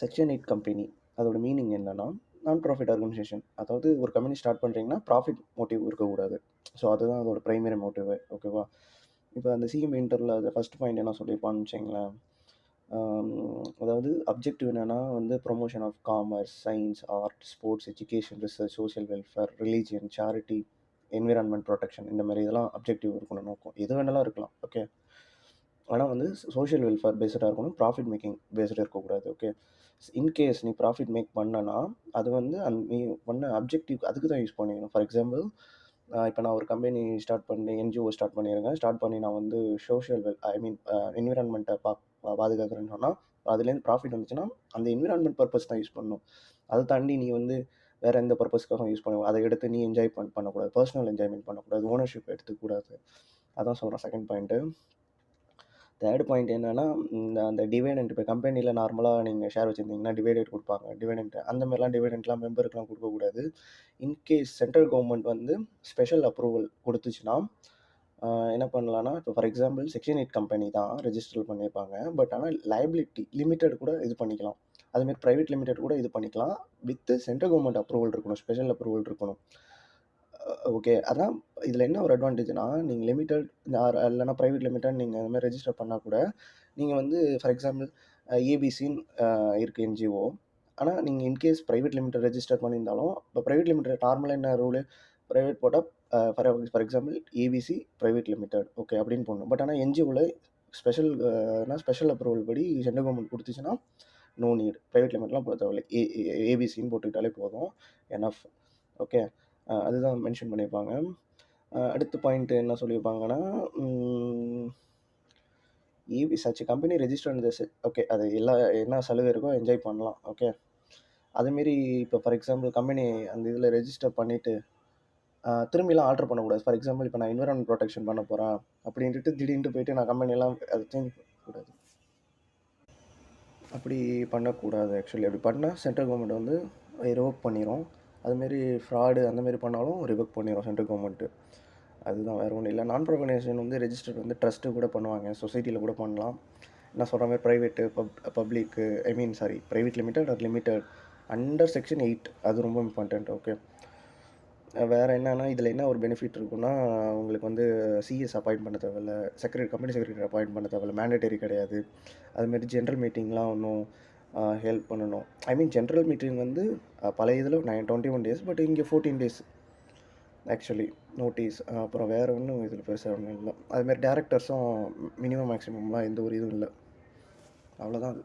Section 8 company அதோட meaning என்னன்னா, நான் ப்ராஃபிட் ஆர்கனைசேஷன். அதாவது ஒரு கம்பெனி ஸ்டார்ட் பண்ணுறீங்கன்னா, ப்ராஃபிட் மோட்டிவ் இருக்கக்கூடாது. ஸோ அதுதான் அதோட பிரைமரி மோட்டிவே. ஓகேவா? இப்போ அந்த சிஎம் இன்டர்ல அது ஃபர்ஸ்ட் பாயிண்ட் என்ன சொல்லியிருப்பான்னு வச்சுக்கங்களேன். அதாவது அப்ஜெக்டிவ் என்னன்னா வந்து promotion of commerce, science, art, sports, education, research, social welfare, religion, charity, environment protection இந்த மாதிரி இதெல்லாம் அப்ஜெக்டிவ் இருக்கணும் நோக்கம். எது வேணாலும் இருக்கலாம். ஓகே. ஆனால் வந்து சோஷியல் வெல்ஃபேர் பேஸ்டாக இருக்கணும். ப்ராஃபிட் மேக்கிங் பேஸ்டு இருக்கக்கூடாது. ஓகே. இன்கேஸ் நீ ப்ராஃபிட் மேக் பண்ணனா அது வந்து நீ பண்ண அப்ஜெக்டிவ் அதுக்கு தான் யூஸ் பண்ணிக்கணும். ஃபார் எக்ஸாம்பிள், இப்போ நான் ஒரு கம்பெனி ஸ்டார்ட் பண்ணி என்ஜிஓ ஸ்டார்ட் பண்ணியிருக்கேன். ஸ்டார்ட் பண்ணி நான் வந்து சோஷியல் ஐ மீன் என்விரான்மெண்ட்டை பாதுகாக்கிறேன்னு சொன்னால் அதுலேருந்து ப்ராஃபிட் வந்துச்சுன்னா அந்த என்விரான்மெண்ட் பர்பஸ் தான் யூஸ் பண்ணணும். அதை தாண்டி நீ வந்து வேறு எந்த பர்பஸ்க்காக யூஸ் பண்ணுவோம் அதை எடுத்து நீ என்ஜாய் பண்ணக்கூடாது. பர்சனல் என்ஜாய்மெண்ட் பண்ணக்கூடாது. ஓனர்ஷிப் எடுத்துக்கூடாது. அதான் சொல்கிறேன் செகண்ட் பாயிண்ட்டு. தேர்ட் பாயிண்ட் என்னன்னா, அந்த டிவிடெண்ட் இப்போ கம்பெனியில் நார்மலாக நீங்கள் ஷேர் வச்சுருந்தீங்கன்னா டிவைடெண்ட் கொடுப்பாங்க. டிவிடெண்ட் அந்த மாதிரிலாம் டிவிடெண்ட்லாம் மெம்பருக்குலாம் கொடுக்கக்கூடாது. இன்கேஸ் சென்ட்ரல் கவர்மெண்ட் வந்து ஸ்பெஷல் அப்ரூவல் கொடுத்துச்சுன்னா என்ன பண்ணலான்னா, இப்போ ஃபார் எக்ஸாம்பிள் செக்ஷன் 8 கம்பெனி தான் ரெஜிஸ்டர் பண்ணியிருப்பாங்க. பட் ஆனால் லைபிலிட்டி லிமிடெட் கூட இது பண்ணிக்கலாம். அதுமாரி ப்ரைவேட் லிமிடெட் கூட இது பண்ணிக்கலாம். வித் சென்ட்ரல் கவர்மெண்ட் அப்ரூவல் இருக்கணும். ஸ்பெஷல் அப்ரூவல் இருக்கணும். ஓகே. அதான் இதில் என்ன ஒரு அட்வான்டேஜ்னா, நீங்கள் லிமிடெட் இல்லைனா ப்ரைவேட் லிமிடெட் நீங்கள் அந்த மாதிரி ரெஜிஸ்டர் பண்ணால் கூட நீங்கள் வந்து ஃபார் எக்ஸாம்பிள் ஏபிசின்னு இருக்குது என்ஜிஓ. ஆனால் நீங்கள் இன்கேஸ் ப்ரைவேட் லிமிடெட் ரெஜிஸ்டர் பண்ணியிருந்தாலும் இப்போ ப்ரைவேட் லிமிடெட் நார்மலாக என்ன ரூலு, ப்ரைவேட் போட்டால் for example ABC private limited okay அப்படின்னு போடணும். பட் ஆனால் என்ஜிஓவில் ஸ்பெஷல் அப்ரூவல் படி சென்ட்ரல் கவர்மெண்ட் கொடுத்துச்சுன்னா நோ நீட். ப்ரைவேட் லிமிட்லாம் போட தேவையில்லை. ஏபிசின்னு போட்டுக்கிட்டாலே போதும். என்எஃப். ஓகே. அதுதான் மென்ஷன் பண்ணியிருப்பாங்க. அடுத்த பாயிண்ட் என்ன சொல்லியிருப்பாங்கன்னா, சச் கம்பெனி ரெஜிஸ்டர் இந்த ஓகே. அது எல்லா என்ன சலுகை இருக்கோ என்ஜாய் பண்ணலாம். ஓகே. அதேமாரி இப்போ ஃபார் எக்ஸாம்பிள் கம்பெனி அந்த இதில் ரெஜிஸ்டர் பண்ணிவிட்டு திரும்பிலாம் ஆல்டர் பண்ணக்கூடாது. ஃபார் எக்ஸாம்பிள் இப்போ நான் என்விரான்மெண்ட் ப்ரொடெக்ஷன் பண்ண போகிறேன் அப்படின்ட்டு திடீர்னு போயிட்டு நான் கம்பெனியெல்லாம் அதை சேஞ்ச் பண்ணக்கூடாது. அப்படி பண்ணக்கூடாது. ஆக்சுவலி அப்படி பண்ணால் சென்ட்ரல் கவர்மெண்ட் வந்து ரிவோக் பண்ணிடும். அதுமாரி ஃப்ராடு அந்தமாரி பண்ணாலும் ரிவோக் பண்ணிடும் சென்ட்ரல் கவர்மெண்ட்டு. அதுதான், வேறு ஒன்றும் இல்லை. நான் ப்ராஃபிட் வந்து ரெஜிஸ்டர் வந்து ட்ரஸ்ட்டு கூட பண்ணுவாங்க. சொசைட்டியில் கூட பண்ணலாம். நான் சொல்கிற மாதிரி private public I mean sorry private limited or limited under section 8 அது ரொம்ப இம்பார்ட்டண்ட். ஓகே. வேறு என்னென்னா இதில் என்ன ஒரு பெனிஃபிட் இருக்குன்னா, உங்களுக்கு வந்து சிஎஸ் அப்பாயிண்ட் பண்ண தேவையில்ல, கம்பெனி செக்ரட்டரி அப்பாயிண்ட் பண்ண தேவையில்ல, மேண்டேட்டரி கிடையாது. அதுமாரி ஜென்ரல் மீட்டிங்லாம் ஒன்றும் ஹெல்ப் பண்ணணும். ஐ மீன் ஜென்ரல் மீட்டிங் வந்து பழைய இதில் 21 டேஸ், பட் இங்கே 14 டேஸ் ஆக்சுவலி நோட்டீஸ். அப்புறம் வேறு ஒன்றும் இதில் பெருசாக ஒன்றும் இல்லை. அதுமாரி டேரக்டர்ஸும் மினிமம் மேக்ஸிமம்லாம் எந்த ஒரு இதுவும் இல்லை. அவ்வளோதான் அது.